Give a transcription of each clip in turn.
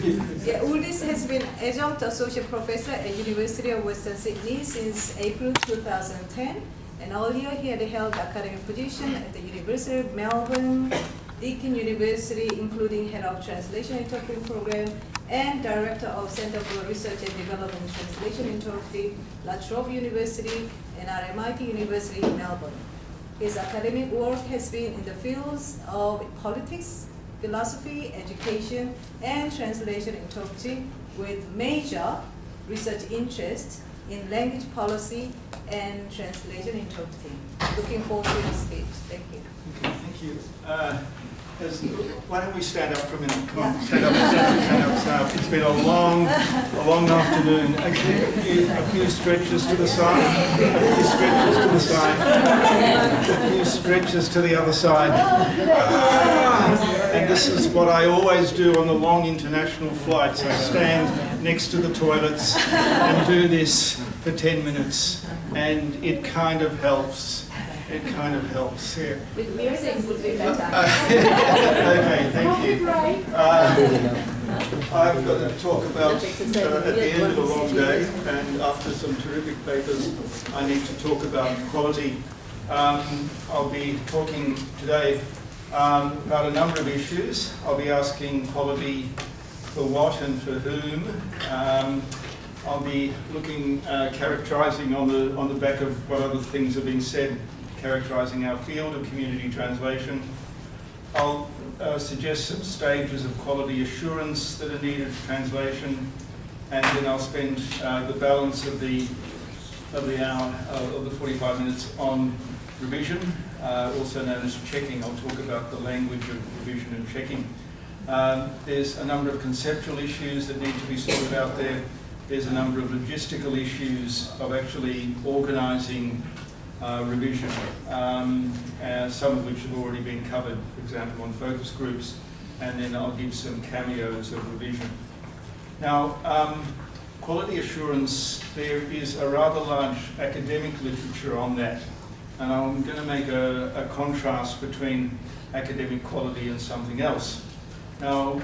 Yeah, Uldis has been adjunct associate professor at University of Western Sydney since April 2010, and earlier he had held academic position at the University of Melbourne, Deakin University, including head of translation interpreting program and director of Center for Research and Development Translation Interpreting, La Trobe University, and RMIT University in Melbourne. His academic work has been in the fields of politics, philosophy, education, and translation interpreting, with major research interests in language policy and translation interpreting. Looking forward to your speech. Thank you. Okay, thank you. Why don't we stand up for a minute? Come on, stand up. It's been a long afternoon. A few stretches to the side, a few stretches to the side, a few stretches to the other side. And this is what I always do on the long international flights. I stand next to the toilets and do this for 10 minutes, and it kind of helps. It kind of helps here. With music would be better. Okay, thank you. I've got to talk about, at the end of a long day, and after some terrific papers, I need to talk about quality. I'll be talking today about a number of issues. I'll be asking quality for what and for whom. I'll be looking, characterising on the back of what other things have been said, characterising our field of community translation. I'll suggest some stages of quality assurance that are needed for translation, and then I'll spend the balance of the hour, of the 45 minutes on revision, also known as checking. I'll talk about the language of revision and checking. There's a number of conceptual issues that need to be sorted out there. There's a number of logistical issues of actually organising revision, some of which have already been covered, for example, on focus groups, and then I'll give some cameos of revision. Now, quality assurance, there is a rather large academic literature on that, and I'm going to make a contrast between academic quality and something else. Now,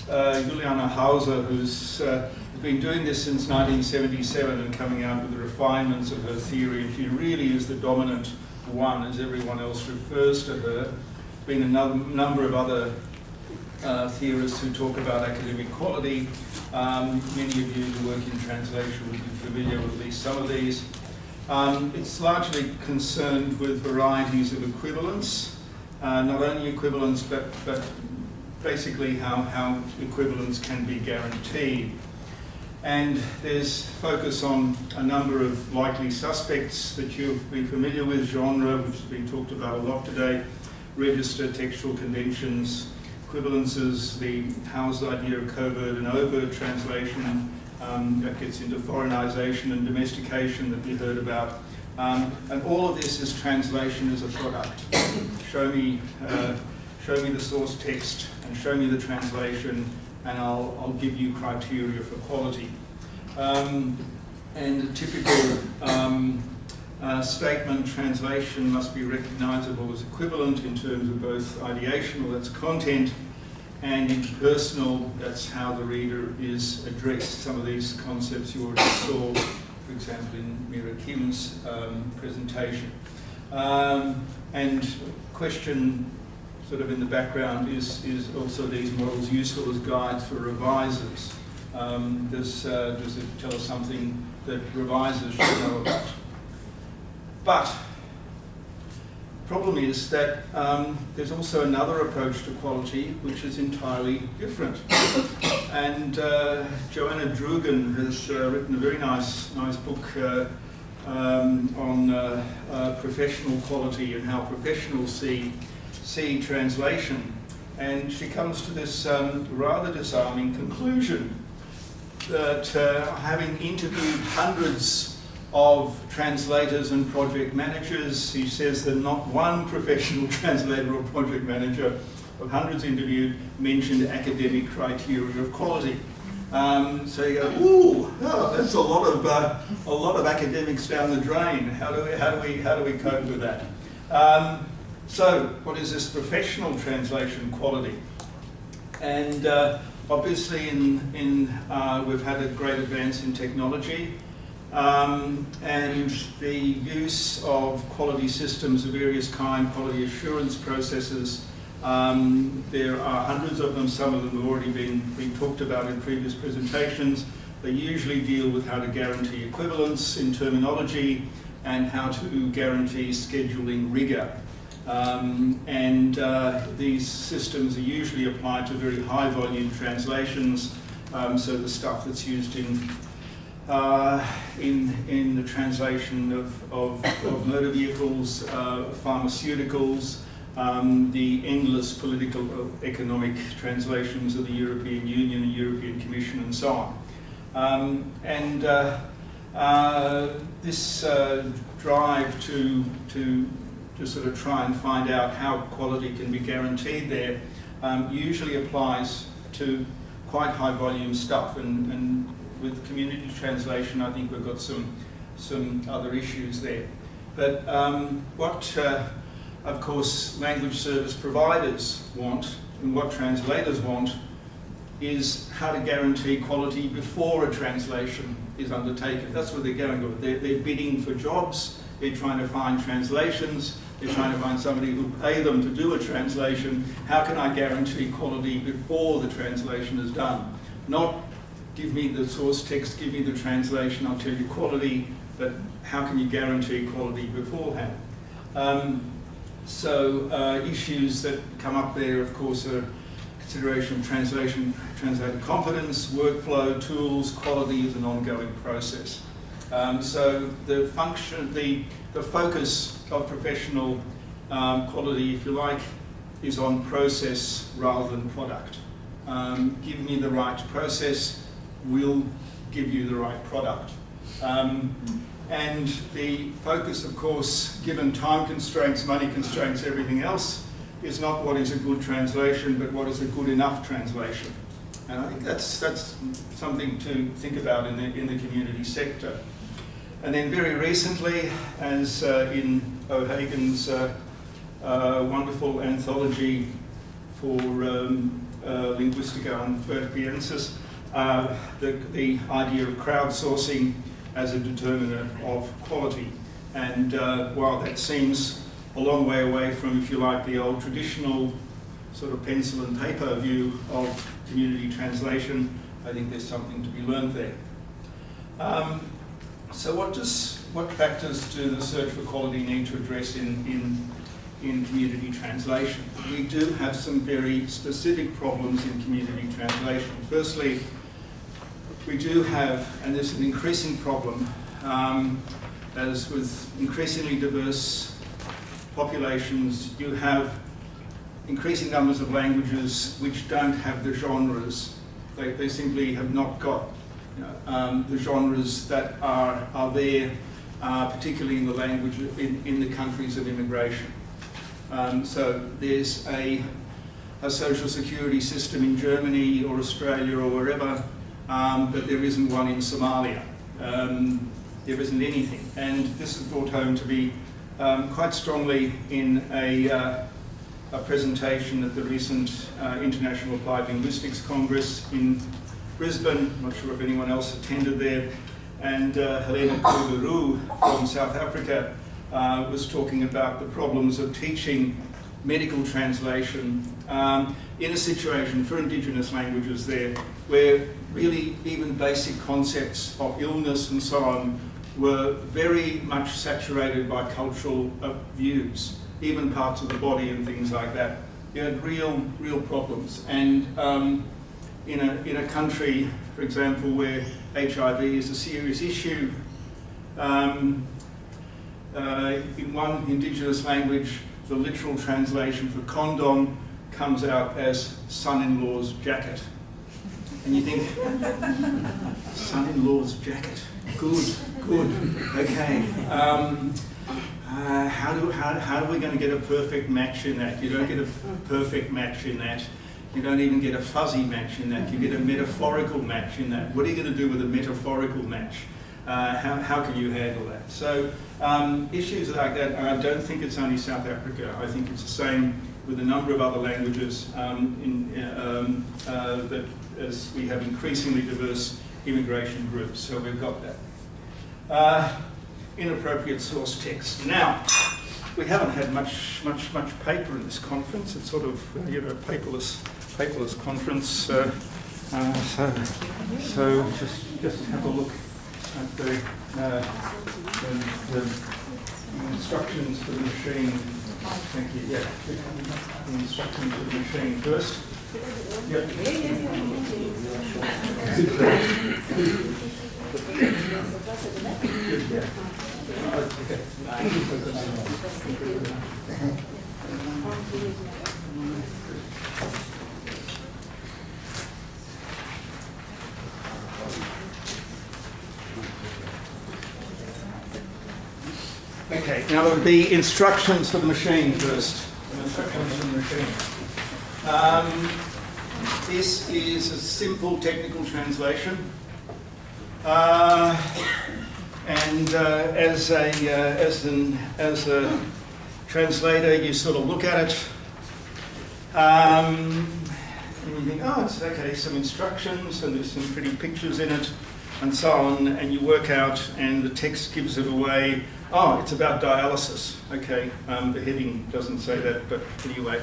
Juliana Hauser, who's been doing this since 1977 and coming out with the refinements of her theory, and she really is the dominant one, as everyone else refers to her. There's been a number of other theorists who talk about academic quality. Many of you who work in translation will be familiar with at least some of these. It's largely concerned with varieties of equivalence, not only equivalence, but basically how equivalence can be guaranteed. And there's focus on a number of likely suspects that you'll be familiar with: genre, which has been talked about a lot today, register, textual conventions, equivalences, the Howe's idea of covert and overt translation, that gets into foreignization and domestication that we heard about. And all of this is translation as a product. Show me the source text and show me the translation, and I'll give you criteria for quality. And a typical statement translation must be recognizable as equivalent in terms of both ideational, that's content, and interpersonal, that's how the reader is addressed. Some of these concepts you already saw, for example, in Mira Kim's presentation. And question sort of in the background is also these models useful as guides for revisers? Does it tell us something that revisers should know about? But the problem is that there's also another approach to quality which is entirely different. And Joanna Drugan has written a very nice book on professional quality and how professionals see translation, and she comes to this rather disarming conclusion that having interviewed hundreds of translators and project managers, he says that not one professional translator or project manager of hundreds interviewed mentioned academic criteria of quality. So you go, ooh, oh, that's a lot of academics down the drain. How do we cope with that? So, what is this professional translation quality? And Obviously, we've had a great advance in technology, and the use of quality systems of various kinds, quality assurance processes. There are hundreds of them. Some of them have already been talked about in previous presentations. They usually deal with how to guarantee equivalence in terminology and how to guarantee scheduling rigor. These systems are usually applied to very high volume translations, so the stuff that's used in the translation of motor vehicles, pharmaceuticals, the endless political economic translations of the European Union, the European Commission, and so on. This drive to sort of try and find out how quality can be guaranteed there usually applies to quite high volume stuff, and with community translation I think we've got some other issues there. But what of course language service providers want and what translators want is how to guarantee quality before a translation is undertaken. That's what they're going with. They're bidding for jobs, they're trying to find translations, they're trying to find somebody who will pay them to do a translation. How can I guarantee quality before the translation is done? Not give me the source text, give me the translation, I'll tell you quality, but how can you guarantee quality beforehand? Issues that come up there, of course, are consideration of translator competence, workflow, tools, quality is an ongoing process. So the focus of professional quality, if you like, is on process rather than product. Give me the right process, we'll give you the right product. And the focus, of course, given time constraints, money constraints, everything else, is not what is a good translation, but what is a good enough translation. And I think that's something to think about in the community sector. And then very recently, as in O'Hagan's wonderful anthology for Linguistica Antwerpiensis, the idea of crowdsourcing as a determinant of quality. And while that seems a long way away from, if you like, the old traditional sort of pencil and paper view of community translation, I think there's something to be learned there. So what factors do the search for quality need to address in community translation? We do have some very specific problems in community translation. Firstly, we do have, and there's an increasing problem, as with increasingly diverse populations, you have increasing numbers of languages which don't have the genres. They simply have not got the genres that are there, particularly in the language in the countries of immigration. So there's a social security system in Germany or Australia or wherever, but there isn't one in Somalia. There isn't anything, and this is brought home to be quite strongly in a presentation at the recent International Applied Linguistics Congress in Brisbane. I'm not sure if anyone else attended there. And Helena Kougarou from South Africa was talking about the problems of teaching medical translation in a situation for Indigenous languages there, where really even basic concepts of illness and so on were very much saturated by cultural views, even parts of the body and things like that. You had real problems. And in a country, for example, where HIV is a serious issue, in one Indigenous language, the literal translation for condom comes out as son-in-law's jacket. And you think, son-in-law's jacket, good, okay. How are we going to get a perfect match in that? You don't get a perfect match in that. You don't even get a fuzzy match in that. You get a metaphorical match in that. What are you going to do with a metaphorical match? How can you handle that? So issues like that, and I don't think it's only South Africa. I think it's the same with a number of other languages that as we have increasingly diverse immigration groups. So we've got that. Inappropriate source text. Now, we haven't had much paper in this conference. It's sort of, paperless conference. So just have a look at the instructions for the machine. Thank you. Yeah, the instructions for the machine first. Yep. Good, yeah. Okay, now the instructions for the machine first. Instructions for the machine. This is a simple technical translation. And as a translator, you sort of look at it, and you think, oh, it's okay, some instructions, and there's some pretty pictures in it, and so on, and you work out, and the text gives it away. Oh, it's about dialysis. Okay, the heading doesn't say that, but anyway.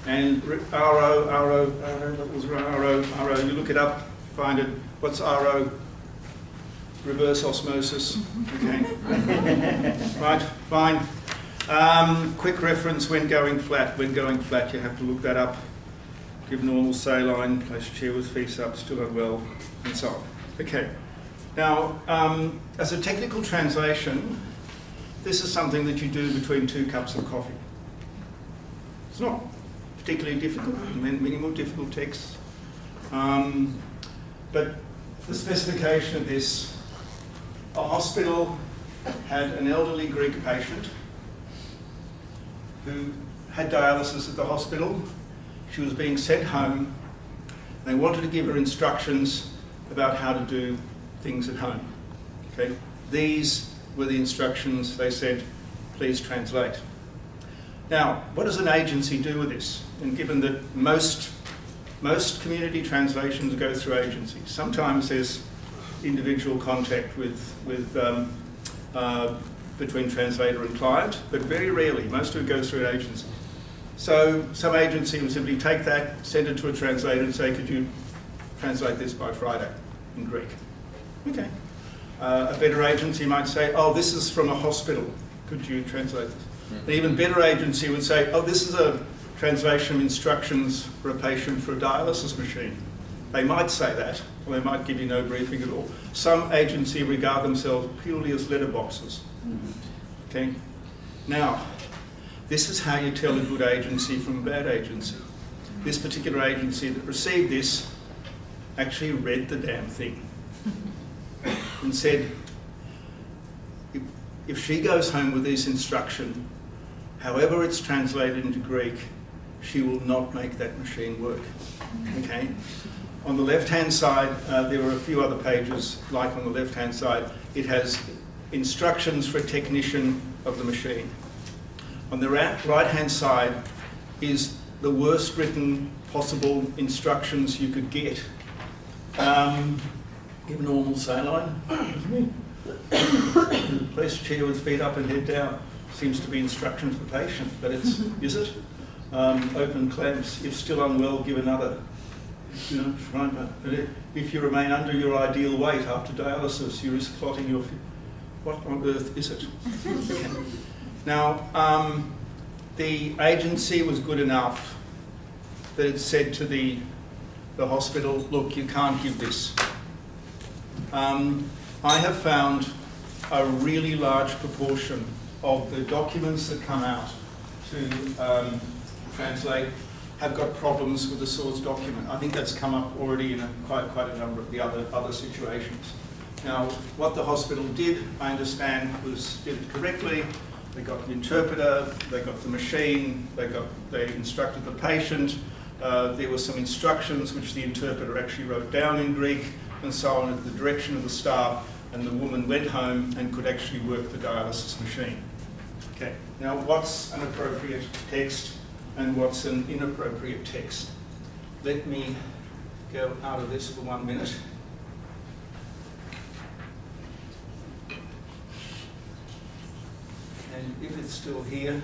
And RO, that was RO, you look it up, find it. What's RO? Reverse osmosis. Okay. Right, fine. Quick reference when going flat. When going flat, you have to look that up. Give normal saline, place chair with feet up, still unwell, and so on. Okay. Now, as a technical translation, this is something that you do between 2 cups of coffee. It's not particularly difficult, minimal difficult texts. But the specification of this, a hospital had an elderly Greek patient who had dialysis at the hospital. She was being sent home. They wanted to give her instructions about how to do things at home. Okay? These were the instructions. They said, please translate. Now, what does an agency do with this? And given that most community translations go through agencies, sometimes there's individual contact between translator and client, but very rarely. Most of it goes through an agency. So some agency will simply take that, send it to a translator and say, could you translate this by Friday in Greek? Okay. A better agency might say, oh, this is from a hospital. Could you translate this? An even better agency would say, oh, this is a translation of instructions for a patient for a dialysis machine. They might say that, or they might give you no briefing at all. Some agency regard themselves purely as letterboxes. Okay? Now, this is how you tell a good agency from a bad agency. This particular agency that received this actually read the damn thing and said, if she goes home with this instruction, however it's translated into Greek, she will not make that machine work. Okay? On the left-hand side, there are a few other pages, like on the left-hand side, it has instructions for a technician of the machine. On the right-hand side is the worst written possible instructions you could get. Give normal saline. Place chair with feet up and head down. Seems to be instructions for the patient, but it's, is it? Open clamps. If still unwell, give another. You know, try and, if you remain under your ideal weight after dialysis, you risk clotting your feet. What on earth is it? Now, the agency was good enough that it said to the hospital, look, you can't give this. I have found a really large proportion of the documents that come out to translate have got problems with the source document. I think that's come up already in quite a number of the other situations. Now, what the hospital did, I understand, was did it correctly. They got the interpreter, they got the machine, they instructed the patient. There were some instructions which the interpreter actually wrote down in Greek and so on at the direction of the staff, and the woman went home and could actually work the dialysis machine. Okay, now what's an appropriate text and what's an inappropriate text? Let me go out of this for 1 minute. And if it's still here,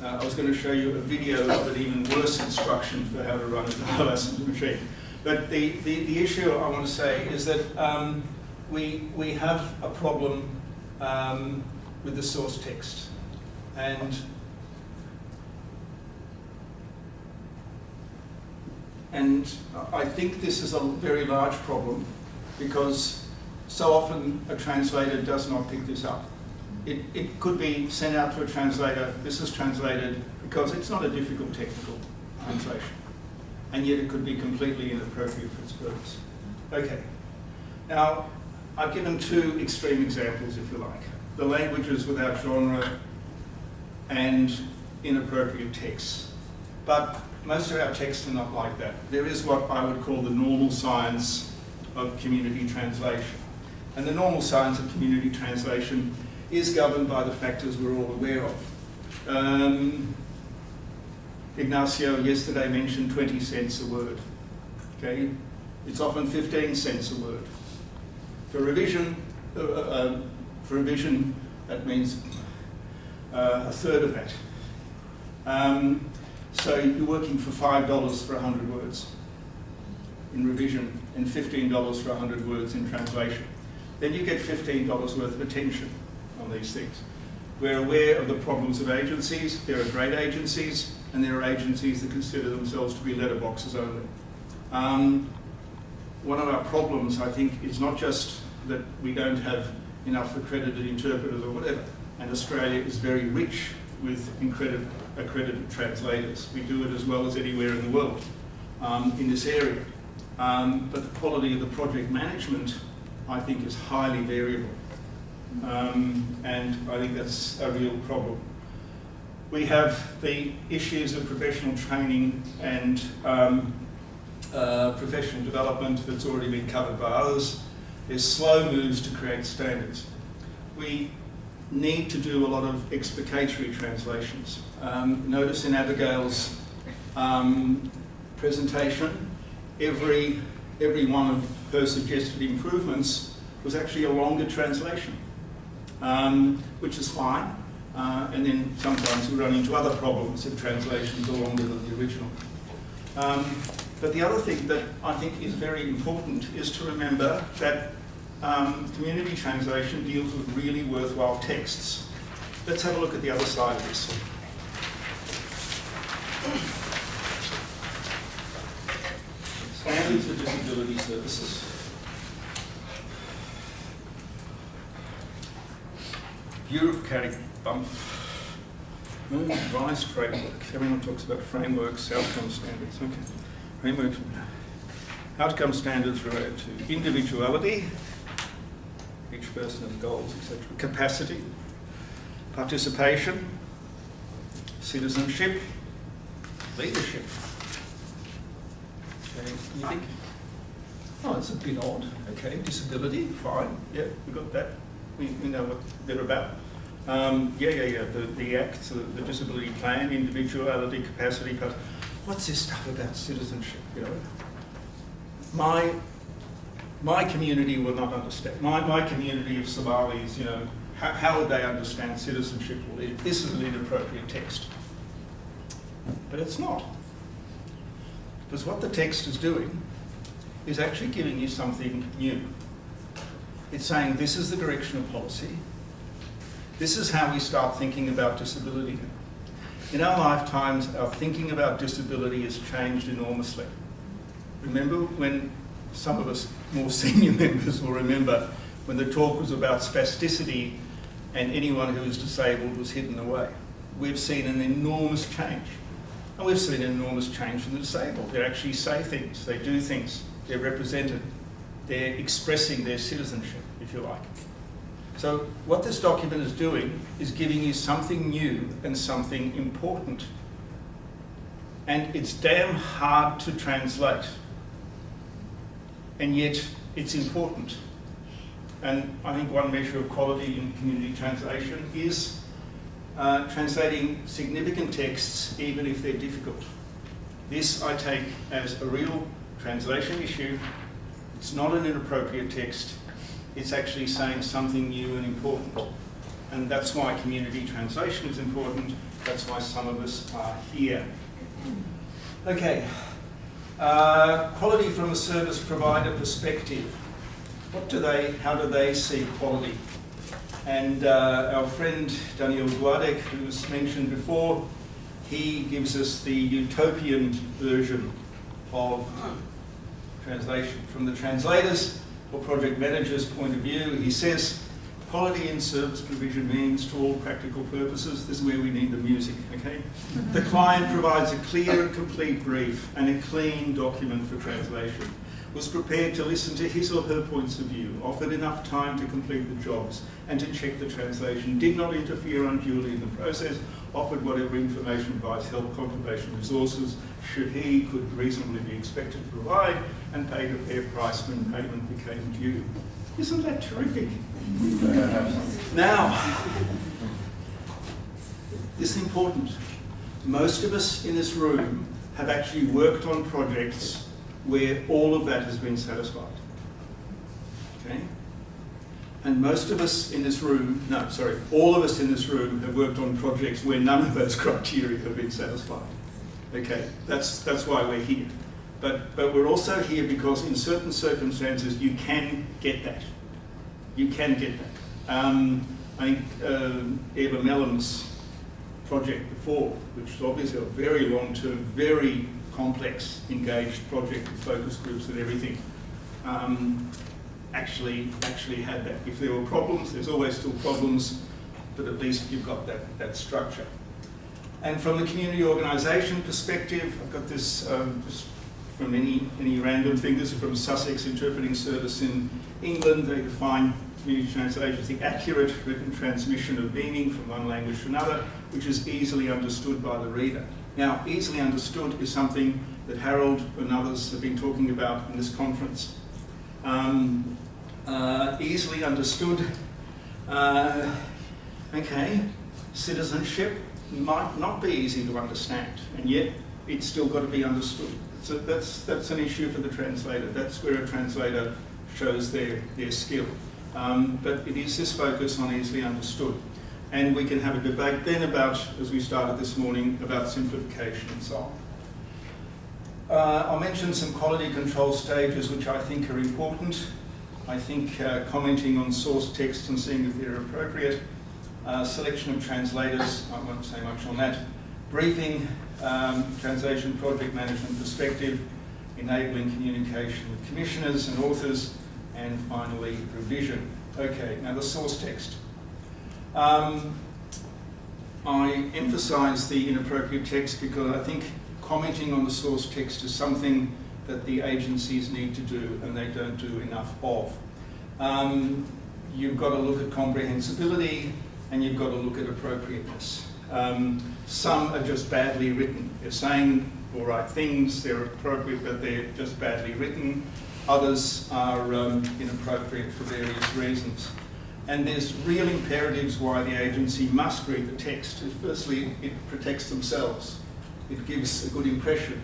I was going to show you a video of an even worse instruction for how to run a dialysis machine. But the issue I want to say is that we have a problem with the source text. And I think this is a very large problem because so often a translator does not pick this up. It could be sent out to a translator, this is translated, because it's not a difficult technical translation. And yet it could be completely inappropriate for its purpose. Okay. Now, I've given two extreme examples, if you like. The languages without genre and inappropriate texts. But most of our texts are not like that. There is what I would call the normal science of community translation. And the normal science of community translation is governed by the factors we're all aware of. Ignacio yesterday mentioned 20 cents a word. Okay, it's often 15 cents a word. For revision, that means a third of that. So you're working for $5 for 100 words in revision and $15 for 100 words in translation. Then you get $15 worth of attention on these things. We're aware of the problems of agencies. There are great agencies, and there are agencies that consider themselves to be letterboxes only. One of our problems, I think, is not just that we don't have enough accredited interpreters or whatever, and Australia is very rich with accredited translators. We do it as well as anywhere in the world in this area. But the quality of the project management, I think, is highly variable. And I think that's a real problem. We have the issues of professional training and professional development that's already been covered by others. There's slow moves to create standards. We need to do a lot of explicatory translations. Notice in Abigail's presentation, every one of her suggested improvements was actually a longer translation, which is fine. And then sometimes we run into other problems if translations are longer than the original. But the other thing that I think is very important is to remember that community translation deals with really worthwhile texts. Let's have a look at the other side of this. Standards for disability services. Bureaucratic bump. Revised framework. Everyone talks about frameworks, outcome standards. Okay. Frameworks. Outcome standards related to individuality, each person has goals, etc. Capacity, participation, citizenship, leadership. Okay, you think, oh, that's a bit odd. Okay, disability, fine. Yeah, we got that. We know what they're about. The ACT, the disability plan, individuality, capacity. What's this stuff about citizenship? You know, my community will not understand. My community of Somalis, you know, how would they understand citizenship? Well, this is an inappropriate text, but it's not, because what the text is doing is actually giving you something new. It's saying this is the direction of policy. This is how we start thinking about disability. In our lifetimes, our thinking about disability has changed enormously. Remember when some of us more senior members will remember when the talk was about spasticity and anyone who was disabled was hidden away. We've seen an enormous change. And we've seen an enormous change in the disabled. They actually say things, they do things, they're represented, they're expressing their citizenship, if you like. So what this document is doing is giving you something new and something important. And it's damn hard to translate. And yet it's important. and I think one measure of quality in community translation is translating significant texts even if they're difficult. This I take as a real translation issue. It's not an inappropriate text. It's actually saying something new and important. And that's why community translation is important. That's why some of us are here. Okay. Quality from a service provider perspective. How do they see quality? And our friend Daniel Gładek, who was mentioned before, he gives us the utopian version of translation. From the translator's or project manager's point of view, he says, quality in service provision means, to all practical purposes, this is where we need the music, okay? The client provides a clear and complete brief and a clean document for translation, was prepared to listen to his or her points of view, offered enough time to complete the jobs and to check the translation, did not interfere unduly in the process, offered whatever information, advice, help, confirmation, resources could reasonably be expected to provide, and paid a fair price when payment became due. Isn't that terrific? Now, this is important. Most of us in this room have actually worked on projects where all of that has been satisfied. Okay? And most of us in this room, all of us in this room have worked on projects where none of those criteria have been satisfied. Okay, that's why we're here. But we're also here because in certain circumstances you can get that. You can get that. I think Eva Mellon's project before, which is obviously a very long-term, very complex, engaged project with focus groups and everything, actually had that. If there were problems, there's always still problems, but at least you've got that structure. And from the community organisation perspective, I've got this just from any random thing. This is from Sussex Interpreting Service in England. They define community translation as the accurate written transmission of meaning from one language to another, which is easily understood by the reader. Now, easily understood is something that Harold and others have been talking about in this conference. Easily understood, okay, citizenship might not be easy to understand, and yet it's still got to be understood. So that's an issue for the translator. That's where a translator shows their skill. But it is this focus on easily understood. And we can have a debate then about, as we started this morning, about simplification and so on. I'll mention some quality control stages which I think are important. I think commenting on source text and seeing if they're appropriate. Selection of translators, I won't say much on that. Briefing, translation project management perspective, enabling communication with commissioners and authors, and finally revision. Okay, now the source text. I emphasise the inappropriate text because I think commenting on the source text is something that the agencies need to do and they don't do enough of. You've got to look at comprehensibility and you've got to look at appropriateness. Some are just badly written. They're saying all right things, they're appropriate, but they're just badly written. Others are inappropriate for various reasons. And there's real imperatives why the agency must read the text. Firstly, it protects themselves. It gives a good impression.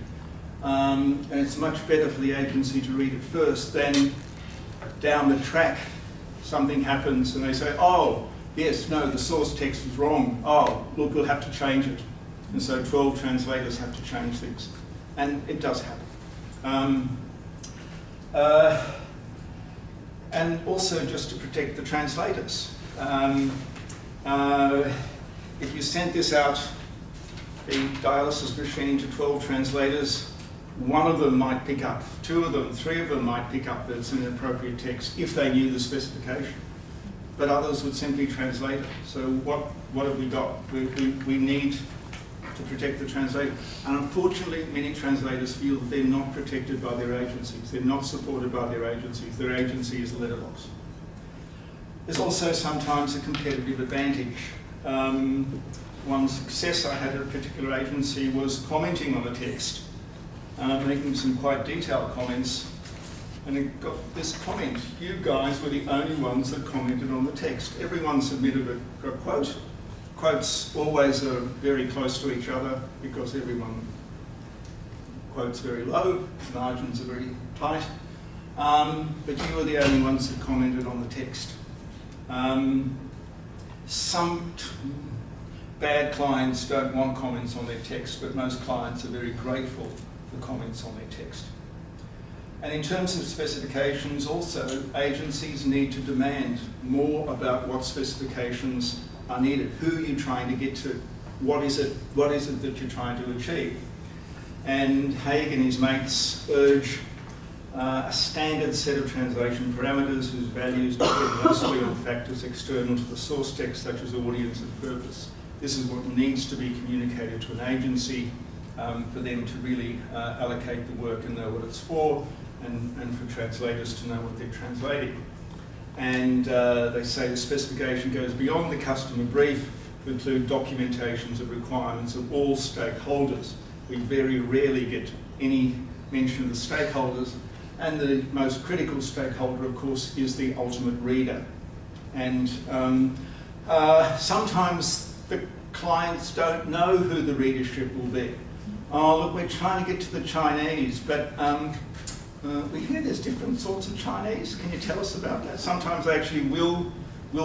And it's much better for the agency to read it first than down the track something happens and they say, oh, yes, no, the source text is wrong. Oh, look, we'll have to change it. And so 12 translators have to change things. And it does happen. And also just to protect the translators. If you sent this out, the dialysis machine, to 12 translators, one of them might pick up, 2 of them, 3 of them might pick up that it's an inappropriate text if they knew the specification. But others would simply translate it. So what have we got? We need to protect the translator. And unfortunately, many translators feel that they're not protected by their agencies. They're not supported by their agencies. Their agency is a letterbox. There's also sometimes a competitive advantage. One success I had at a particular agency was commenting on a text, making some quite detailed comments, and it got this comment: you guys were the only ones that commented on the text. Everyone submitted a quote. Quotes always are very close to each other because everyone quotes very low, margins are very tight. But you were the only ones that commented on the text. Some bad clients don't want comments on their text, but most clients are very grateful for comments on their text. And in terms of specifications also, agencies need to demand more about what specifications are needed. Who are you trying to get to? What is it that you're trying to achieve? And Haig and his mates urge a standard set of translation parameters whose values depend mostly on factors external to the source text, such as audience and purpose. This is what needs to be communicated to an agency for them to really allocate the work and know what it's for, and for translators to know what they're translating. And they say the specification goes beyond the customer brief to include documentations of requirements of all stakeholders. We very rarely get any mention of the stakeholders, and the most critical stakeholder, of course, is the ultimate reader. And sometimes the clients don't know who the readership will be. Oh, look, we're trying to get to the Chinese, but we hear there's different sorts of Chinese. Can you tell us about that? Sometimes they actually will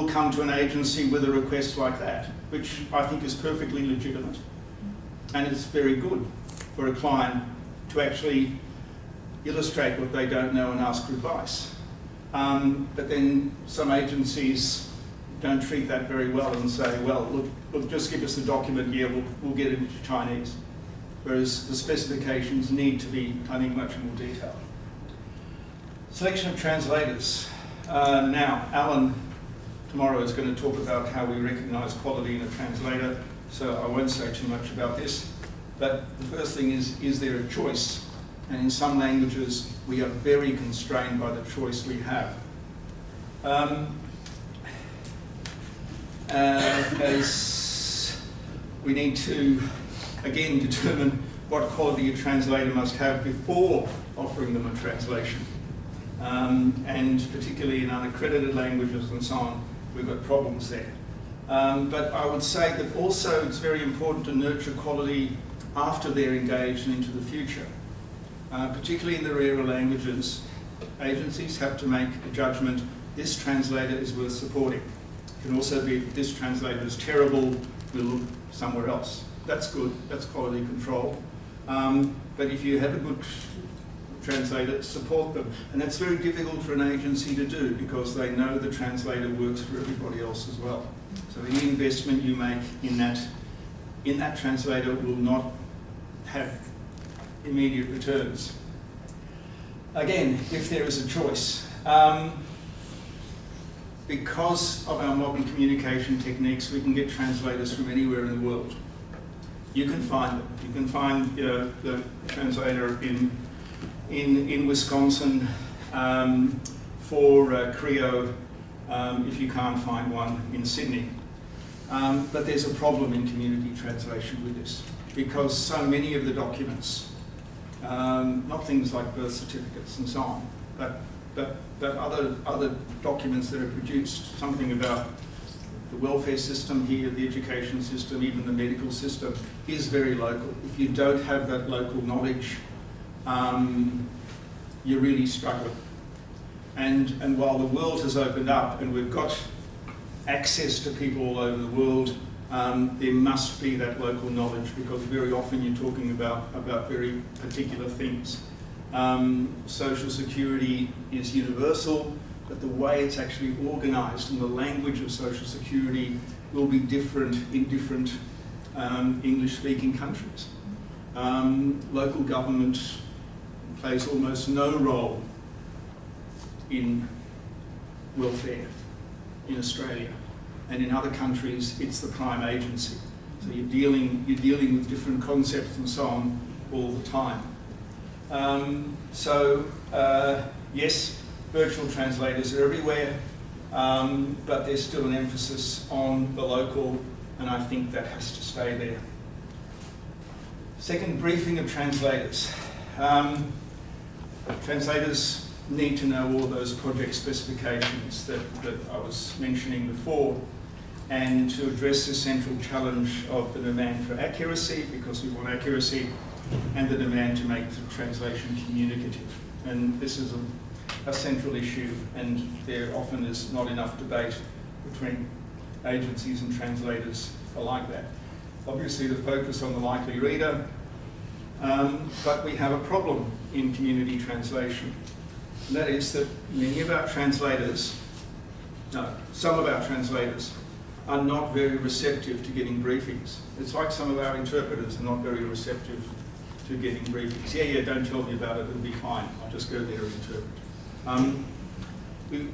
come to an agency with a request like that, which I think is perfectly legitimate. And it's very good for a client to actually illustrate what they don't know and ask for advice. But then some agencies don't treat that very well and say, well, look, just give us the document, yeah, we'll get it into Chinese. Whereas the specifications need to be, I think, much more detailed. Selection of translators. Now, Alan tomorrow is going to talk about how we recognise quality in a translator, so I won't say too much about this. But the first thing is there a choice? And in some languages, we are very constrained by the choice we have. As we need to, again, determine what quality a translator must have before offering them a translation. And particularly in unaccredited languages and so on, we've got problems there. But I would say that also it's very important to nurture quality after they're engaged and into the future. Particularly in the rarer languages, agencies have to make a judgment: this translator is worth supporting. It can also be, this translator is terrible, we'll look somewhere else. That's good, that's quality control. But if you have a good translator, support them. And that's very difficult for an agency to do because they know the translator works for everybody else as well. So any investment you make in that translator will not have immediate returns. Again, if there is a choice. Because of our modern communication techniques, we can get translators from anywhere in the world. You can find them. You can find the translator in Wisconsin for Creo if you can't find one in Sydney. But there's a problem in community translation with this, because so many of the documents, not things like birth certificates and so on, but other documents that are produced, something about the welfare system here, the education system, even the medical system, is very local. If you don't have that local knowledge, you're really struggling. And while the world has opened up and we've got access to people all over the world, there must be that local knowledge, because very often you're talking about very particular things. Social security is universal, but the way it's actually organised and the language of social security will be different in different English-speaking countries. Local government plays almost no role in welfare in Australia, and in other countries it's the prime agency. So you're dealing with different concepts and so on all the time. Yes, virtual translators are everywhere, but there's still an emphasis on the local, and I think that has to stay there. Second, briefing of translators. Translators need to know all those project specifications that I was mentioning before, and to address the central challenge of the demand for accuracy, because we want accuracy, and the demand to make the translation communicative. And this is a central issue, and there often is not enough debate between agencies and translators alike that. Obviously the focus on the likely reader, but we have a problem in community translation. And that is that some of our translators are not very receptive to getting briefings. It's like some of our interpreters are not very receptive to getting briefings. Yeah, don't tell me about it, it'll be fine. I'll just go there and interpret.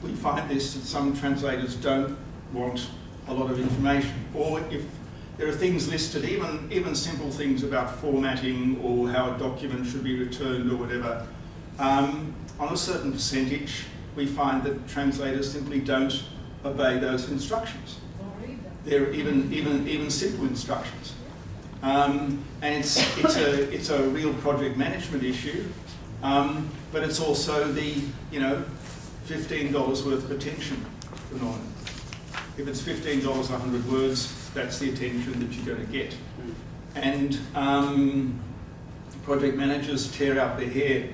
We find this, that some translators don't want a lot of information, or if there are things listed, even simple things about formatting or how a document should be returned or whatever, on a certain percentage, we find that translators simply don't obey those instructions. They're even simple instructions. And it's a real project management issue, but it's also the $15 worth of attention phenomenon. If it's $15 100 words, that's the attention that you're going to get. And project managers tear out their hair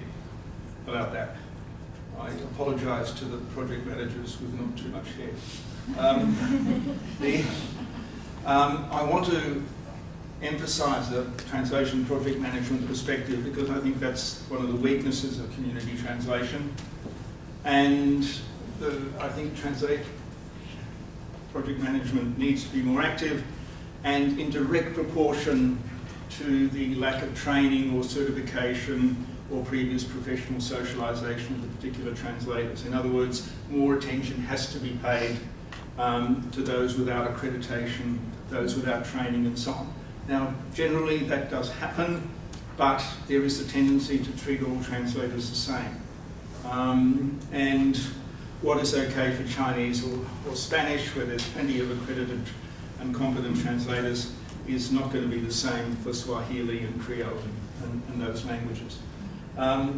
about that. I apologise to the project managers with not too much hair. I want to emphasise the translation project management perspective, because I think that's one of the weaknesses of community translation. And I think project management needs to be more active, and in direct proportion to the lack of training or certification or previous professional socialisation of the particular translators. In other words, more attention has to be paid to those without accreditation, those without training, and so on. Now, generally that does happen, but there is a tendency to treat all translators the same. And what is okay for Chinese or Spanish, where there's plenty of accredited and competent translators, is not going to be the same for Swahili and Creole and those languages. I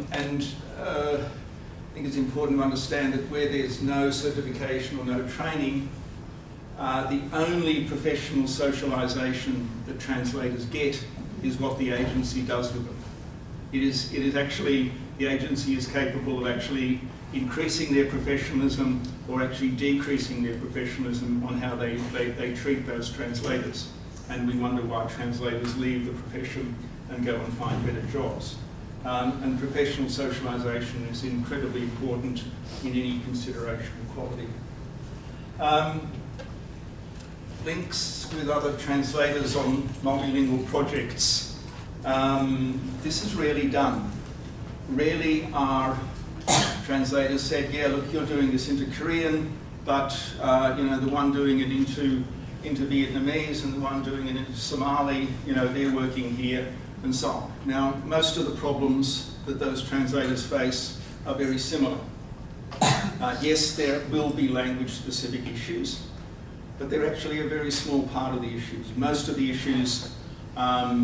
think it's important to understand that where there's no certification or no training, the only professional socialisation that translators get is what the agency does with them. It is actually, the agency is capable of actually increasing their professionalism or actually decreasing their professionalism on how they treat those translators. And we wonder why translators leave the profession and go and find better jobs. And professional socialisation is incredibly important in any consideration of quality. Links with other translators on multilingual projects. This is rarely done. Rarely are translators said, yeah, look, you're doing this into Korean, but the one doing it into Vietnamese and the one doing it into Somali, they're working here, and so on. Now, most of the problems that those translators face are very similar. Yes, there will be language-specific issues, but they're actually a very small part of the issues. Most of the issues are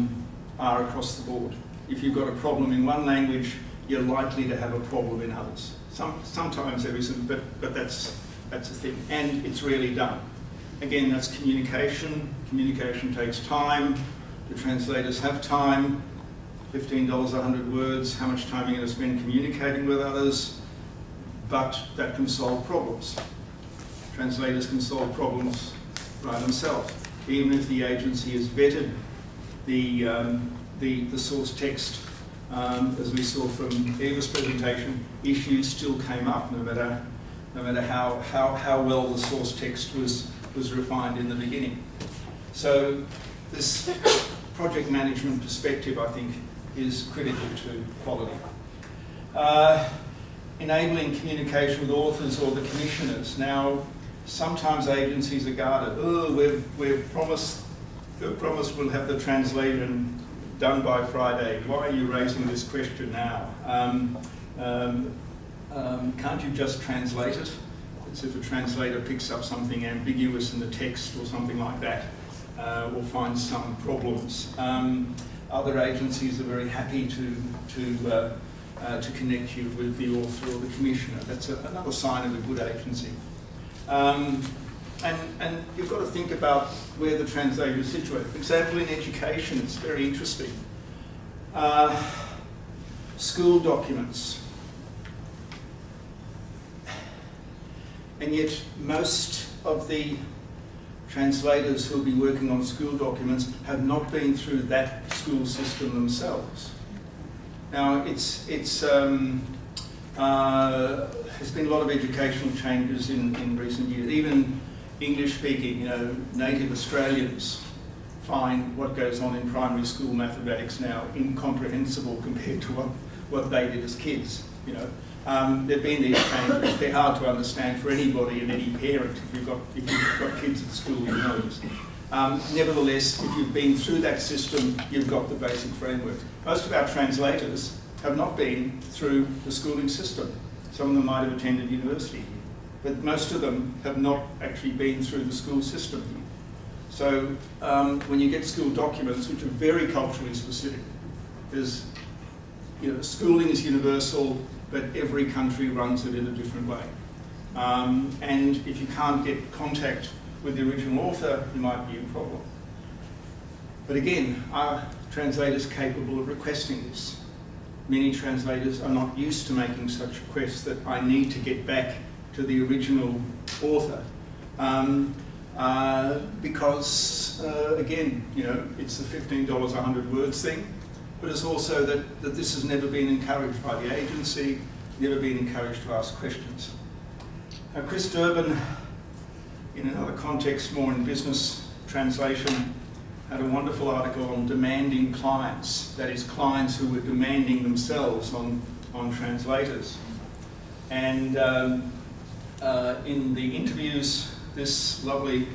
across the board. If you've got a problem in one language, you're likely to have a problem in others. Sometimes there isn't, but that's a thing, and it's rarely done. Again, that's communication. Communication takes time. The translators have time. $15 100 words. How much time are you going to spend communicating with others? But that can solve problems. Translators can solve problems by themselves, even if the agency has vetted the source text. As we saw from Eva's presentation, issues still came up no matter how well the source text was refined in the beginning. So this project management perspective, I think, is critical to quality. Enabling communication with authors or the commissioners. Now, sometimes agencies are guarded. Oh, we've promised we'll have the translation done by Friday. Why are you raising this question now? Can't you just translate it? It's if a translator picks up something ambiguous in the text or something like that, or finds some problems. Other agencies are very happy to to connect you with the author or the commissioner. That's another sign of a good agency. And you've got to think about where the translator is situated. For example, in education, it's very interesting. School documents. And yet most of the translators who will be working on school documents have not been through that school system themselves. Now, there's been a lot of educational changes in recent years. Even English-speaking, native Australians find what goes on in primary school mathematics now incomprehensible compared to what they did as kids. There've been these changes. They're hard to understand for anybody and any parent. If you've got kids at school, you know this. Nevertheless, if you've been through that system, you've got the basic framework. Most of our translators have not been through the schooling system. Some of them might have attended university, but most of them have not actually been through the school system. So when you get school documents, which are very culturally specific, there's, schooling is universal, but every country runs it in a different way. And if you can't get contact with the original author, you might be in problem. But again, are translators capable of requesting this? Many translators are not used to making such requests that I need to get back to the original author. Because, again, it's the $15 100 words thing, but it's also that this has never been encouraged by the agency, never been encouraged to ask questions. Now, Chris Durbin, in another context, more in business translation, had a wonderful article on demanding clients, that is, clients who were demanding themselves on translators. And in the interviews, this lovely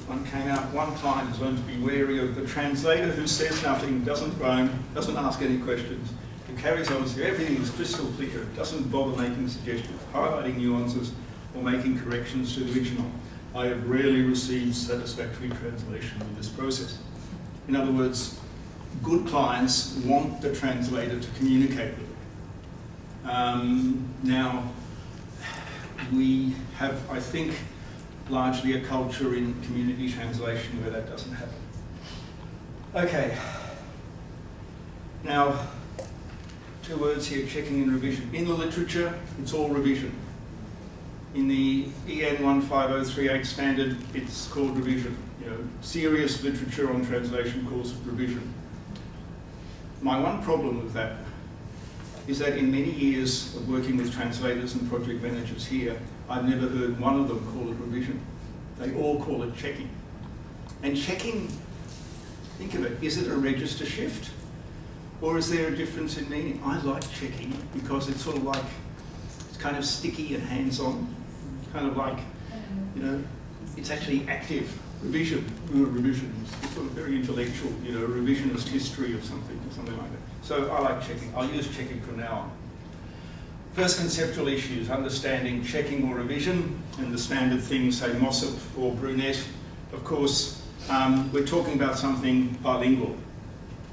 one came out. One client has learned to be wary of the translator who says nothing, doesn't phone, doesn't ask any questions, who carries on as if everything is crystal clear, doesn't bother making suggestions, highlighting nuances, or making corrections to the original. I have rarely received satisfactory translation in this process. In other words, good clients want the translator to communicate with them. Now, we have, I think, largely a culture in community translation where that doesn't happen. Okay. Now, 2 words here, checking and revision. In the literature, it's all revision. In the EN 15038 standard, it's called revision. Serious literature on translation calls it revision. My one problem with that is that in many years of working with translators and project managers here, I've never heard one of them call it revision. They all call it checking. And checking, think of it, is it a register shift? Or is there a difference in meaning? I like checking because it's sort of like, it's kind of sticky and hands-on. Kind of like, it's actually active. Revision, it's sort of very intellectual, revisionist history of something or something like that. So I like checking. I'll use checking from now on. First conceptual issues, understanding checking or revision, and the standard things, say Mossop or Brunette. Of course, we're talking about something bilingual.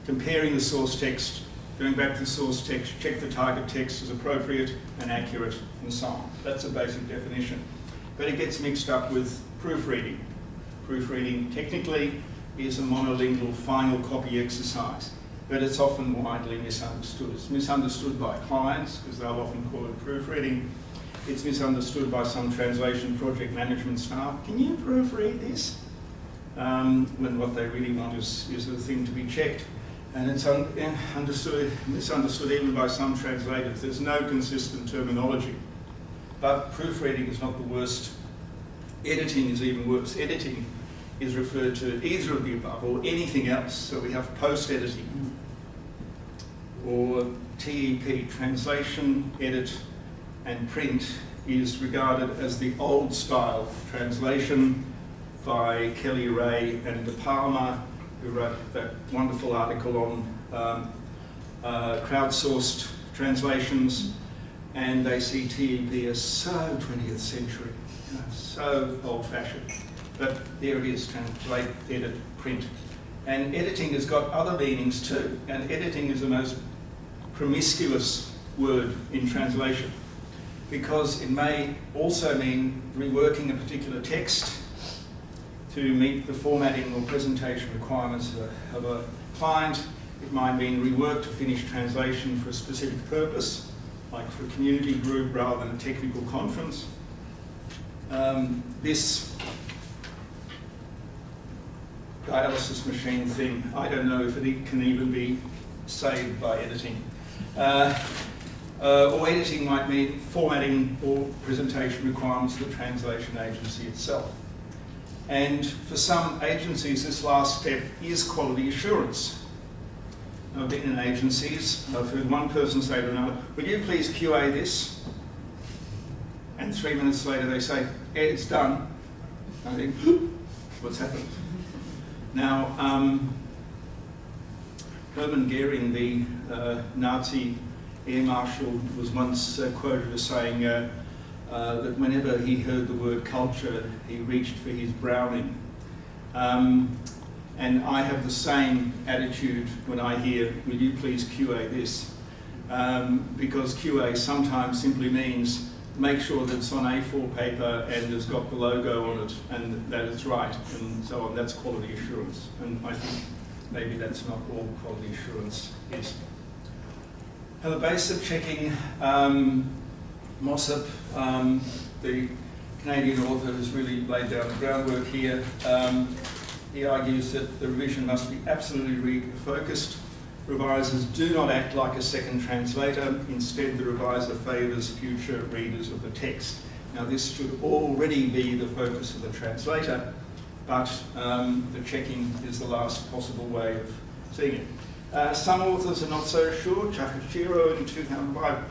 Comparing the source text, going back to the source text, check the target text is appropriate and accurate, and so on. That's a basic definition. But it gets mixed up with proofreading. Proofreading technically is a monolingual final copy exercise, but it's often widely misunderstood. It's misunderstood by clients because they'll often call it proofreading. It's misunderstood by some translation project management staff. Can you proofread this? When what they really want is the thing to be checked. And it's misunderstood even by some translators. There's no consistent terminology. But proofreading is not the worst. Editing is even worse. Editing is referred to either of the above or anything else. So we have post-editing or TEP, translation, edit and print, is regarded as the old style translation by Kelly Ray and De Palma, who wrote that wonderful article on crowdsourced translations, and they see TEP as so 20th century, so old-fashioned. But there it is, translate, edit, print. And editing has got other meanings too, and editing is the most promiscuous word in translation, because it may also mean reworking a particular text to meet the formatting or presentation requirements of a client. It might mean rework to finish translation for a specific purpose, like for a community group rather than a technical conference. This dialysis machine thing, I don't know if it can even be saved by editing. Or editing might mean formatting or presentation requirements of the translation agency itself. And for some agencies, this last step is quality assurance. I've been in agencies, I've heard one person say to another, "Would you please QA this?" And 3 minutes later they say, "Yeah, it's done." I think, what's happened? Now, Hermann Goering, the Nazi air marshal, was once quoted as saying that whenever he heard the word culture, he reached for his Browning. And I have the same attitude when I hear, "Will you please QA this?" Because QA sometimes simply means make sure that it's on A4 paper and has got the logo on it and that it's right and so on. That's quality assurance. And I think maybe that's not all quality assurance is. At the base of checking, Mossop, the Canadian author, has really laid down the groundwork here. He argues that the revision must be absolutely reader-focused. Revisers do not act like a second translator. Instead, the reviser favours future readers of the text. Now, this should already be the focus of the translator, but the checking is the last possible way of seeing it. Some authors are not so sure. Chakachiro in 2005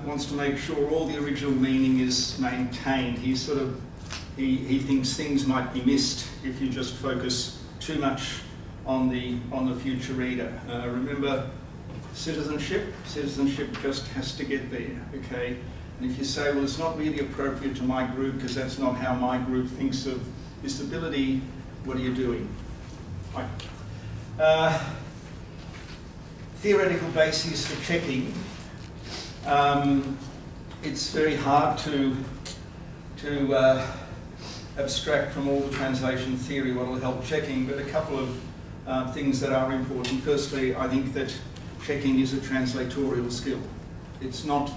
wants to make sure all the original meaning is maintained. He thinks things might be missed if you just focus too much on the future reader. Remember, citizenship just has to get there, okay? And if you say, well, it's not really appropriate to my group because that's not how my group thinks of disability, what are you doing? Right. Theoretical bases for checking. It's very hard to abstract from all the translation theory what will help checking, but a couple of things that are important. Firstly, I think that checking is a translatorial skill. It's not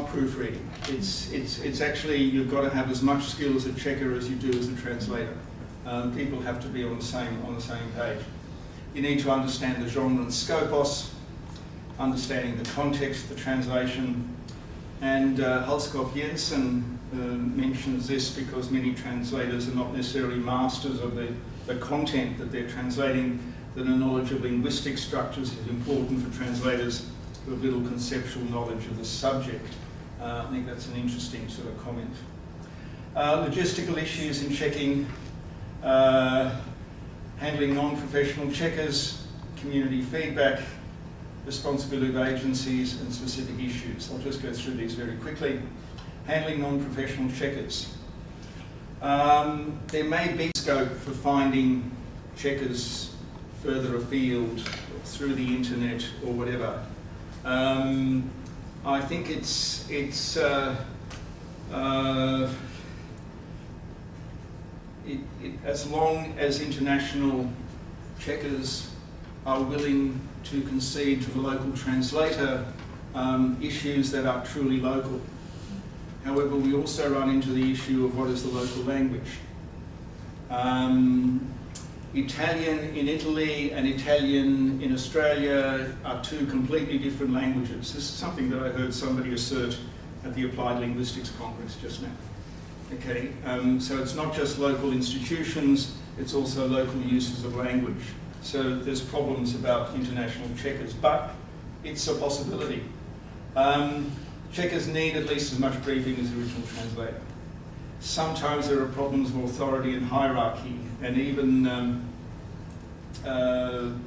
proofreading. It's actually, you've got to have as much skill as a checker as you do as a translator. People have to be on the same page. You need to understand the genre and scopos, understanding the context of the translation, and Hulskov Jensen mentions this because many translators are not necessarily masters of the content that they're translating, that a knowledge of linguistic structures is important for translators who have little conceptual knowledge of the subject. I think that's an interesting sort of comment. Logistical issues in checking, handling non-professional checkers, community feedback, responsibility of agencies and specific issues. I'll just go through these very quickly. Handling non-professional checkers. There may be scope for finding checkers further afield through the internet or whatever. I think it's as long as international checkers are willing to concede to the local translator issues that are truly local. However, we also run into the issue of what is the local language. Italian in Italy and Italian in Australia are two completely different languages. This is something that I heard somebody assert at the Applied Linguistics Congress just now. Okay, so it's not just local institutions, it's also local uses of language. So there's problems about international checkers, but it's a possibility. Checkers need at least as much briefing as the original translator. Sometimes there are problems of authority and hierarchy, and even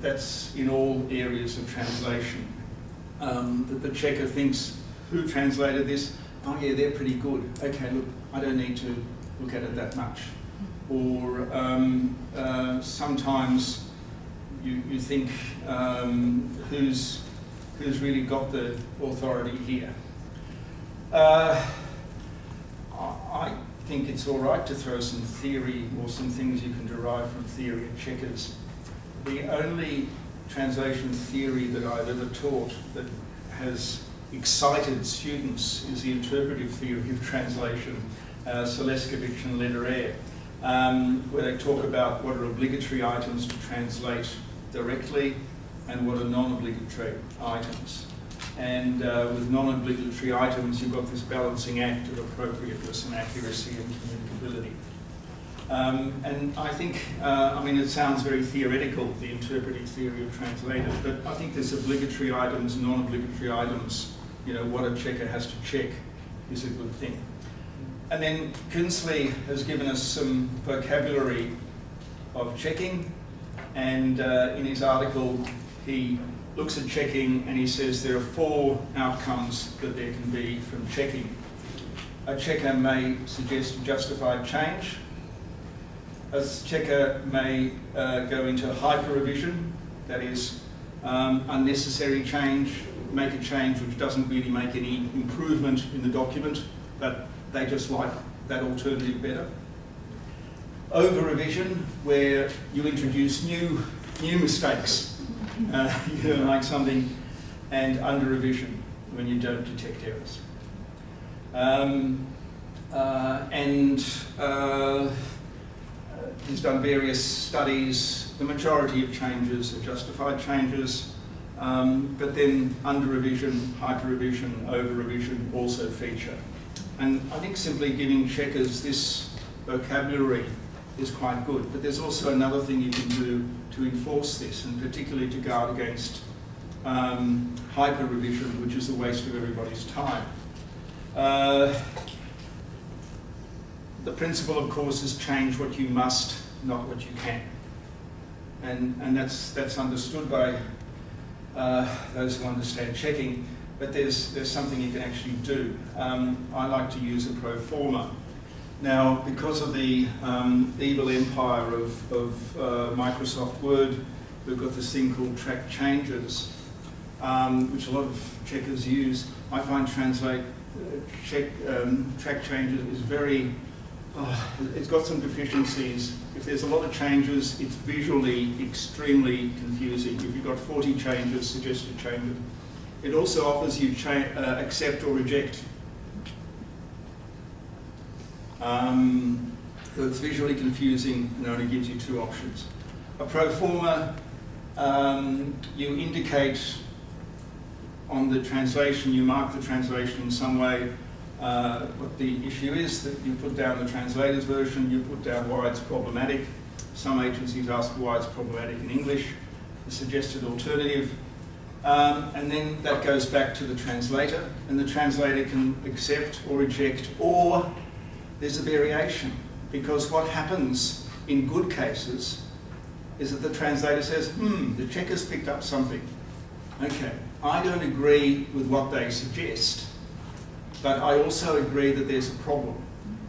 that's in all areas of translation. That the checker thinks, who translated this? Oh yeah, they're pretty good. Okay, look, I don't need to look at it that much. Or sometimes you think who's who's really got the authority here. I think it's all right to throw some theory or some things you can derive from theory at checkers. The only translation theory that I've ever taught that has excited students is the interpretive theory of translation, Seleskovich and Lederer, where they talk about what are obligatory items to translate directly and what are non-obligatory items. And with non-obligatory items, you've got this balancing act of appropriateness and accuracy and communicability. And I think, I mean, it sounds very theoretical, the interpretive theory of translators, but I think there's obligatory items, non-obligatory items, you know, what a checker has to check is a good thing. And then Kinsley has given us some vocabulary of checking, and in his article, he looks at checking and he says there are 4 outcomes that there can be from checking. A checker may suggest justified change. A checker may go into hyper-revision, that is unnecessary change, make a change which doesn't really make any improvement in the document, but they just like that alternative better. Over-revision, where you introduce new mistakes. You don't like something, and under revision when you don't detect errors. He's done various studies. The majority of changes are justified changes, but then under revision, hyper revision, over revision also feature. And I think simply giving checkers this vocabulary is quite good, but there's also another thing you can do to enforce this, and particularly to guard against hyper revision, which is a waste of everybody's time. The principle, of course, is change what you must, not what you can, and that's understood by those who understand checking. But there's something you can actually do. I like to use a pro forma. Now, because of the evil empire of Microsoft Word, we've got this thing called track changes, which a lot of checkers use. I find track changes is very, it's got some deficiencies. If there's a lot of changes, it's visually extremely confusing. If you've got 40 changes, suggested changes. It also offers you accept or reject. So it's visually confusing and only gives you 2 options. A pro forma, you indicate on the translation, you mark the translation in some way what the issue is, that you put down the translator's version, you put down why it's problematic. Some agencies ask why it's problematic in English, the suggested alternative. And then that goes back to the translator, and the translator can accept or reject, or there's a variation, because what happens in good cases is that the translator says, the checker's picked up something. Okay, I don't agree with what they suggest, but I also agree that there's a problem.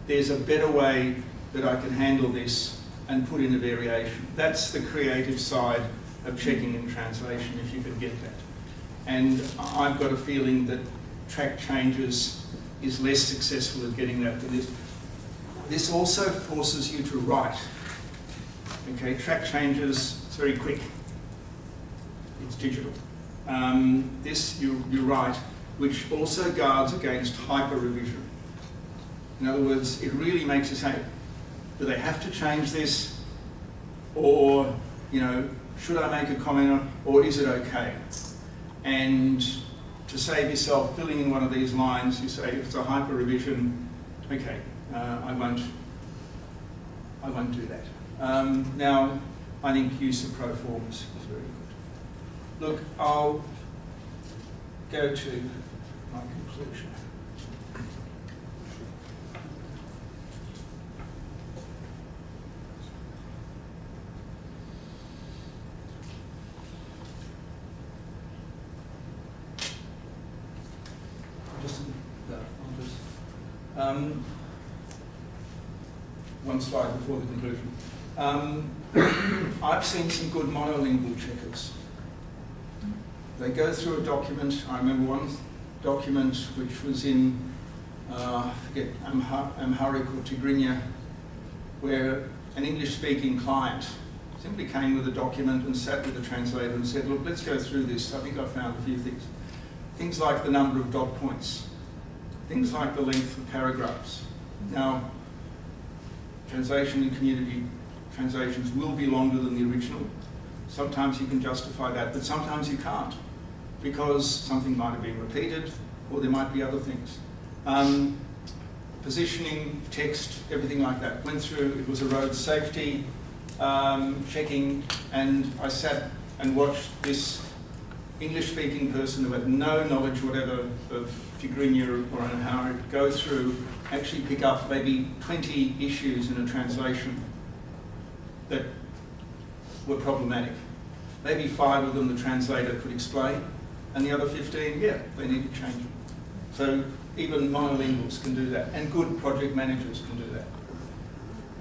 There's a better way that I can handle this and put in a variation. That's the creative side of checking in translation, if you can get that. And I've got a feeling that track changes is less successful at getting that than this. This also forces you to write. Okay, track changes, it's very quick. It's digital. This you write, which also guards against hyper revision. In other words, it really makes you say, do they have to change this? Or, you know, should I make a comment on, or is it okay? And to save yourself filling in one of these lines, you say, if it's a hyper revision, okay, I won't do that. Now, I think use of pro formas is very good. Look, I'll go to my conclusion. One slide before the conclusion. I've seen some good monolingual checkers. they go through a document. I remember one document which was in, I forget, Amharic or Tigrinya, where an English-speaking client simply came with a document and sat with the translator and said, look, let's go through this. I think I found a few things. Things like the number of dot points, things like the length of paragraphs. Now, translation in community translations will be longer than the original. Sometimes you can justify that, but sometimes you can't, because something might have been repeated, or there might be other things. Positioning, text, everything like that. Went through, it was a road safety checking, and I sat and watched this English-speaking person who had no knowledge whatever of Tigrinya or Amharic go through, actually pick up maybe 20 issues in a translation that were problematic. Maybe 5 of them the translator could explain, and the other 15, yeah, they need to change it. So even monolinguals can do that, and good project managers can do that.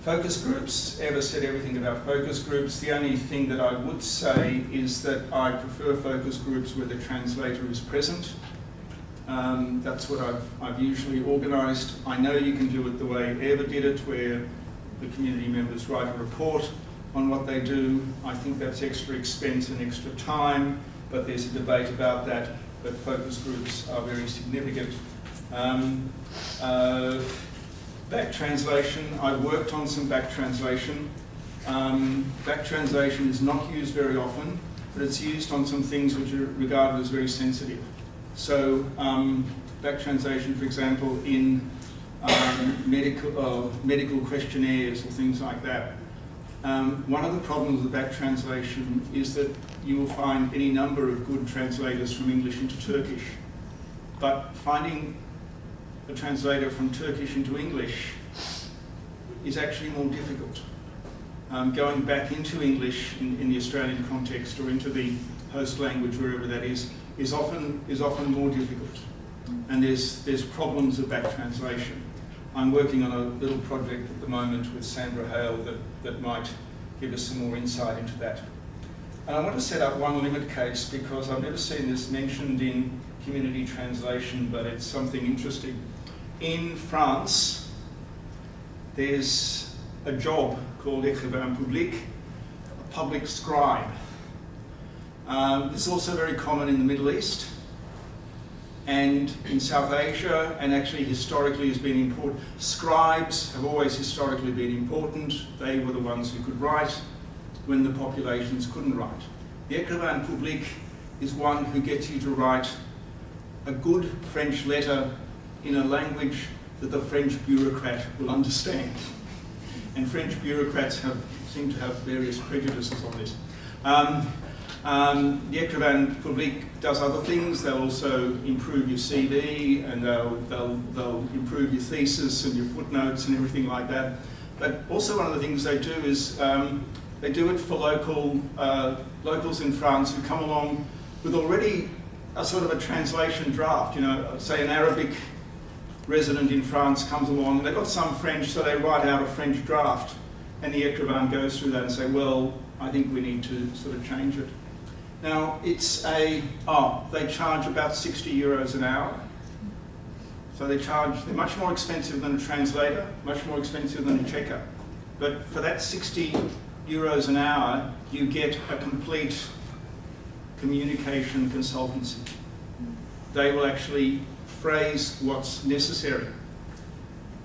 Focus groups, Eva said everything about focus groups. The only thing that I would say is that I prefer focus groups where the translator is present. That's what I've usually organised. I know you can do it the way Eva did it, where the community members write a report on what they do. I think that's extra expense and extra time, but there's a debate about that. But focus groups are very significant. Back translation, I worked on some back translation. Back translation is not used very often, but it's used on some things which are regarded as very sensitive. So back translation, for example, in medical questionnaires or things like that. One of the problems with back translation is that you will find any number of good translators from English into Turkish, but finding a translator from Turkish into English is actually more difficult. Going back into English in the Australian context or into the host language, wherever that is often more difficult. And there's problems of back translation. I'm working on a little project at the moment with Sandra Hale that might give us some more insight into that. And I want to set up one limit case because I've never seen this mentioned in community translation, but it's something interesting. In France, there's a job called écrivain public, a public scribe. It's also very common in the Middle East and in South Asia, and actually historically has been important. Scribes have always historically been important. They were the ones who could write when the populations couldn't write. The écrivain public is one who gets you to write a good French letter in a language that the French bureaucrat will understand. And French bureaucrats seem to have various prejudices on this. The écrivain public does other things. They'll also improve your CV, and they'll improve your thesis and your footnotes and everything like that. But also one of the things they do is they do it for locals in France who come along with already a sort of a translation draft. You know, say an Arabic resident in France comes along and they've got some French, so they write out a French draft, and the écrivain goes through that and say, well, I think we need to sort of change it. Now, they charge about 60 euros an hour. So they're much more expensive than a translator, much more expensive than a checker. But for that 60 euros an hour, you get a complete communication consultancy. They will actually phrase what's necessary.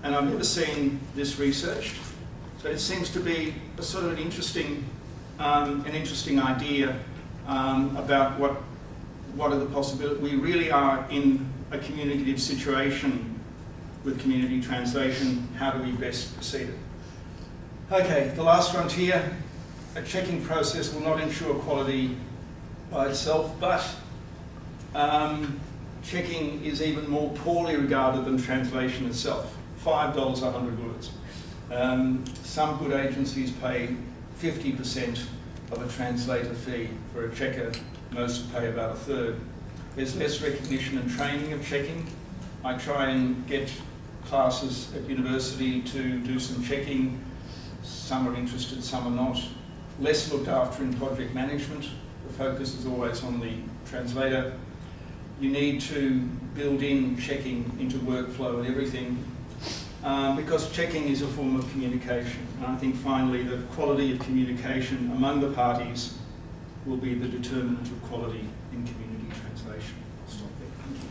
And I've never seen this researched, so it seems to be a sort of an interesting idea about what are the possibilities. We really are in a communicative situation with community translation. How do we best proceed it? Okay, the last frontier. A checking process will not ensure quality by itself, but checking is even more poorly regarded than translation itself. $5 a 100 words. Some good agencies pay 50% of a translator fee for a checker. Most pay about a third. There's less recognition and training of checking. I try and get classes at university to do some checking. Some are interested, some are not. Less looked after in project management. the focus is always on the translator. You need to build in checking into workflow and everything, because checking is a form of communication. And I think finally the quality of communication among the parties will be the determinant of quality in community translation. I'll stop there. Thank you.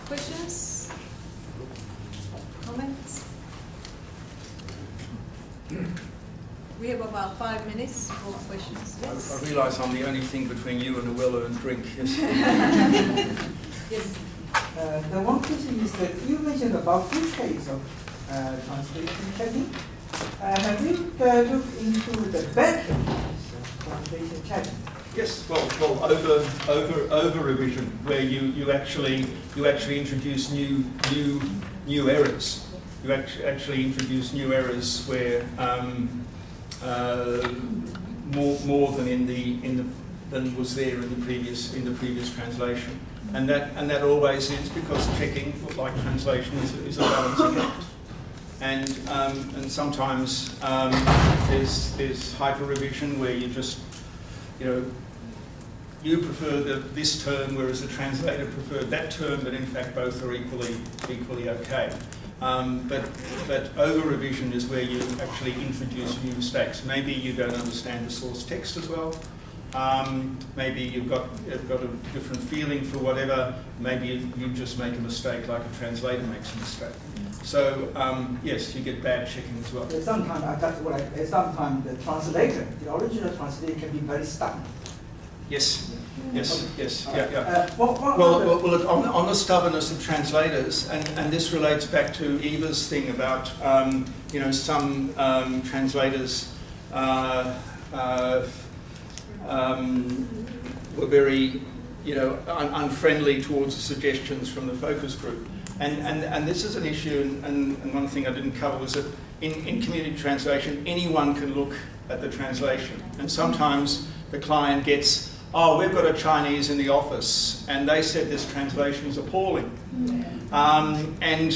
Questions? Comments? We have about 5 minutes for questions. Yes. I realise I'm the only thing between you and a well-earned drink. Yes. Yes. The one question is that you mentioned about 2 phases of translation checking. Have you looked into the back end of translation checking? Yes, well, over revision, where you actually introduce new errors. You actually introduce new errors where more than was there in the previous translation, and that always is because checking, like translation, is a balancing act. And sometimes there's hyper revision where you just, you prefer this term, whereas the translator preferred that term, but in fact both are equally okay. But over revision is where you actually introduce new mistakes. Maybe you don't understand the source text as well. Maybe you've got a different feeling for whatever. Maybe you just make a mistake like a translator makes a mistake. So yes, you get bad checking as well. Sometimes the translator, the original translator, can be very stuck. Yes. Yes. Yeah. Well, look, on the stubbornness of translators, and this relates back to Eva's thing about some translators were very unfriendly towards the suggestions from the focus group, and this is an issue. And one thing I didn't cover was that in community translation, anyone can look at the translation, and sometimes the client gets, oh, we've got a Chinese in the office, and they said this translation is appalling. And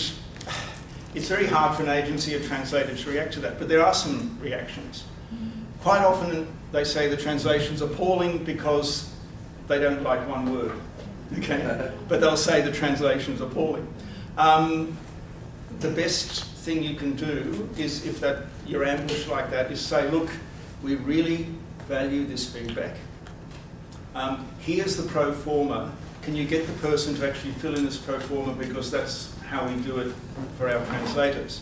it's very hard for an agency or translator to react to that, but there are some reactions. Quite often they say the translation's appalling because they don't like one word, okay? But they'll say the translation's appalling. The best thing you can do is, if you're ambushed like that, is say, look, we really value this feedback. Here's the pro forma. Can you get the person to actually fill in this pro forma, because that's how we do it for our translators?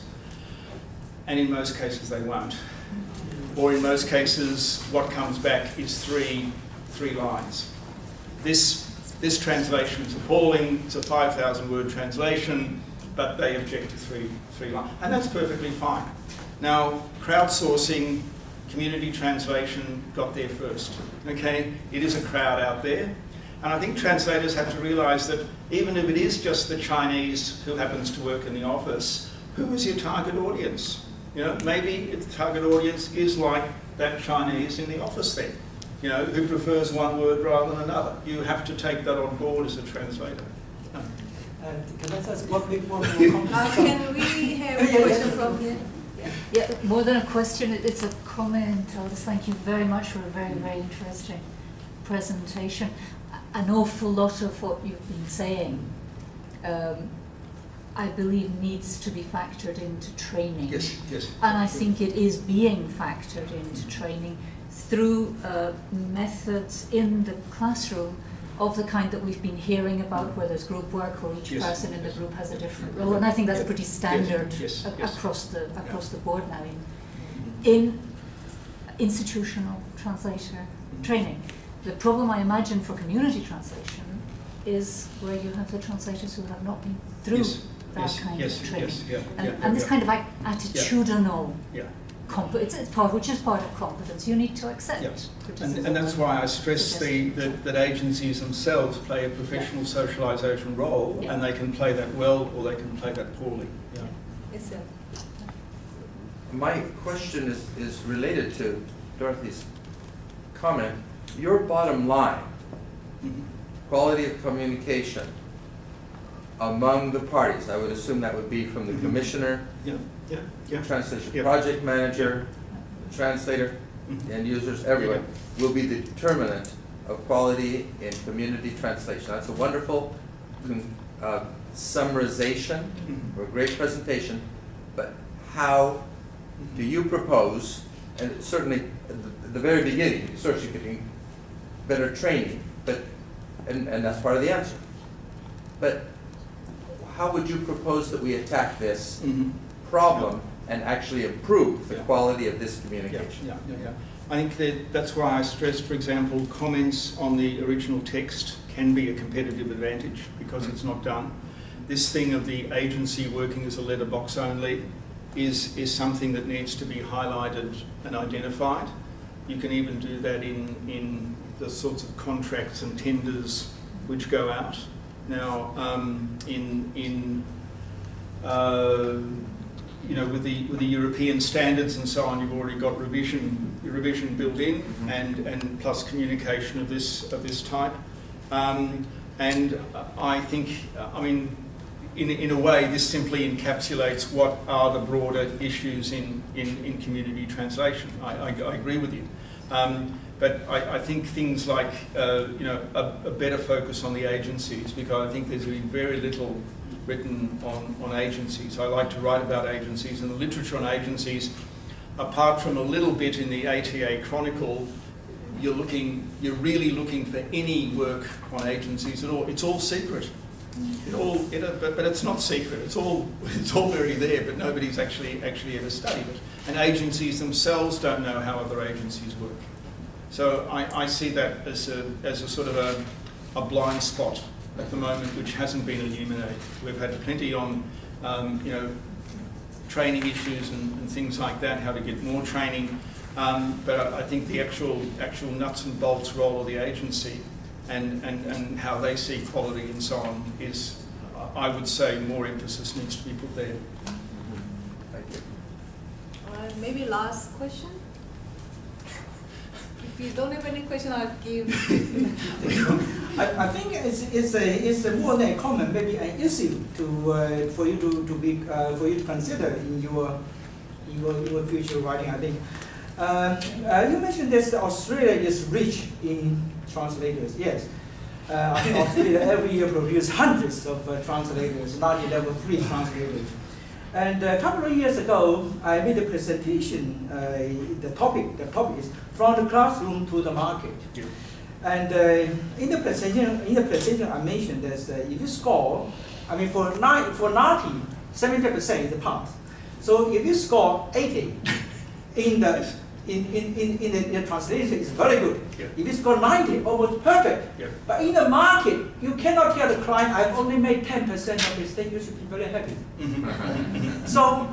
And in most cases they won't. Or in most cases what comes back is three lines. This translation is appalling, it's a 5,000 word translation, but they object to three lines. And that's perfectly fine. Now, crowdsourcing, community translation got there first, okay? It is a crowd out there. And I think translators have to realise that even if it is just the Chinese who happens to work in the office, who is your target audience? Maybe the target audience is like that Chinese in the office there, who prefers one word rather than another. You have to take that on board as a translator. Can I ask one more comment? Can we have a question from here? Yeah, more than a question, it's a comment. Uldis, thank you very much for a very, very interesting presentation. An awful lot of what you've been saying, I believe, needs to be factored into training. Yes. And I think it is being factored into training through methods in the classroom of the kind that we've been hearing about, where there's group work or each person in the group has a different role, and I think that's pretty standard across the board now in institutional translator training. The problem I imagine for community translation is where you have the translators who have not been through that kind of training, and it's kind of like attitudinal. It's part of competence. You need to accept criticism. And that's why I stress that agencies themselves play a professional socialisation role, and they can play that well or they can play that poorly. Yes, sir. My question is related to Dorothy's comment. Your bottom line, quality of communication, among the parties. I would assume that would be from the commissioner, Yeah. translation Yeah. project manager, translator, Mhm. end users, everyone, will be the determinant of quality in community translation. That's a wonderful summarization, Mhm. or a great presentation, but how do you propose, and certainly at the very beginning, you start getting better training, but, and that's part of the answer. But how would you propose that we attack this Mhm. problem and actually improve the Yeah. quality of this Yeah, communication? yeah. I think that's why I stressed, for example, comments on the original text can be a competitive advantage because it's not done. This thing of the agency working as a letterbox only is something that needs to be highlighted and identified. You can even do that in the sorts of contracts and tenders which go out. Now, with the European standards and so on, you've already got revision built in, and plus communication of this type. And I think, in a way, this simply encapsulates what are the broader issues in community translation. I agree with you. But I think things like, a better focus on the agencies, because I think there's been very little written on agencies. I like to write about agencies, and the literature on agencies, apart from a little bit in the ATA Chronicle, you're really looking for any work on agencies at all. It's all secret. But it's not secret. It's all very there, but nobody's actually ever studied it. And agencies themselves don't know how other agencies work. So I see that as a sort of a blind spot at the moment, which hasn't been illuminated. We've had plenty on, training issues and things like that, how to get more training. But I think the actual nuts and bolts role of the agency and how they see quality and so on is, I would say, more emphasis needs to be put there. Thank you. All right, maybe last question? If you don't have any question, I'll give. I think it's a more than a comment, maybe an issue for you to consider in your future writing. I think you mentioned that Australia is rich in translators. Yes, I think Australia every year produces hundreds of translators, not level 3 translators. And a couple of years ago, I made a presentation. The topic is from the classroom to the market. Yeah. And in the presentation, I mentioned that if you score, for NATI, 70% is the pass. So if you score 80 in the translation, it's very good. Yeah. If you score 90, almost perfect. Yeah. But in the market, you cannot tell the client, I've only made 10% of mistake. You should be very happy. So,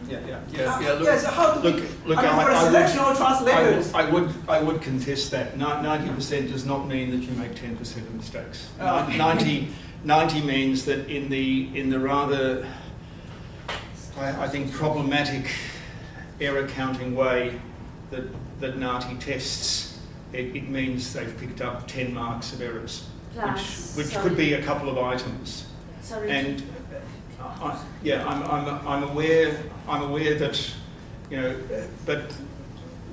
yes, how do we? For a selection of translators, I would contest that. 90% does not mean that you make 10% of mistakes. 90 means that in the rather, I think, problematic error counting way that NATI tests, it means they've picked up 10 marks of errors, which could be a couple of items. Sorry. And I'm aware that, but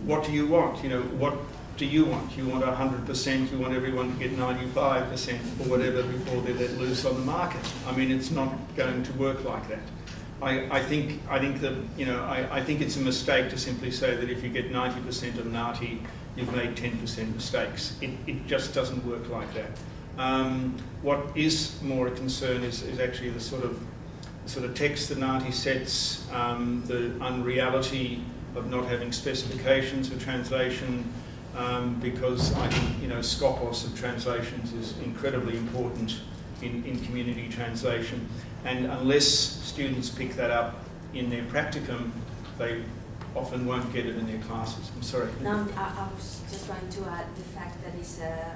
what do you want? What do you want? You want 100%? You want everyone to get 95% or whatever before they're let loose on the market? It's not going to work like that. I think that I think it's a mistake to simply say that if you get 90% of NATI, you've made 10% mistakes. It just doesn't work like that. What is more a concern is actually the sort of text that NATI sets, the unreality of not having specifications for translation, because I think scopos of translations is incredibly important in community translation. And unless students pick that up in their practicum, they often won't get it in their classes. I'm sorry. No, I was just going to add the fact that it's a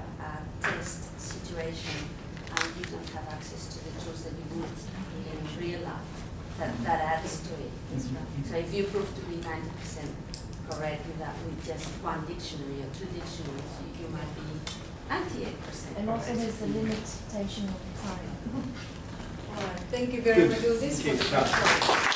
test situation and you don't have access to the tools that you would in real life. That adds to it as well. So if you prove to be 90% correct with just one dictionary or 2 dictionaries, you might be 98%. And also there's the limitation of time. All right, thank you very much, Uldis, for the Thank you. question.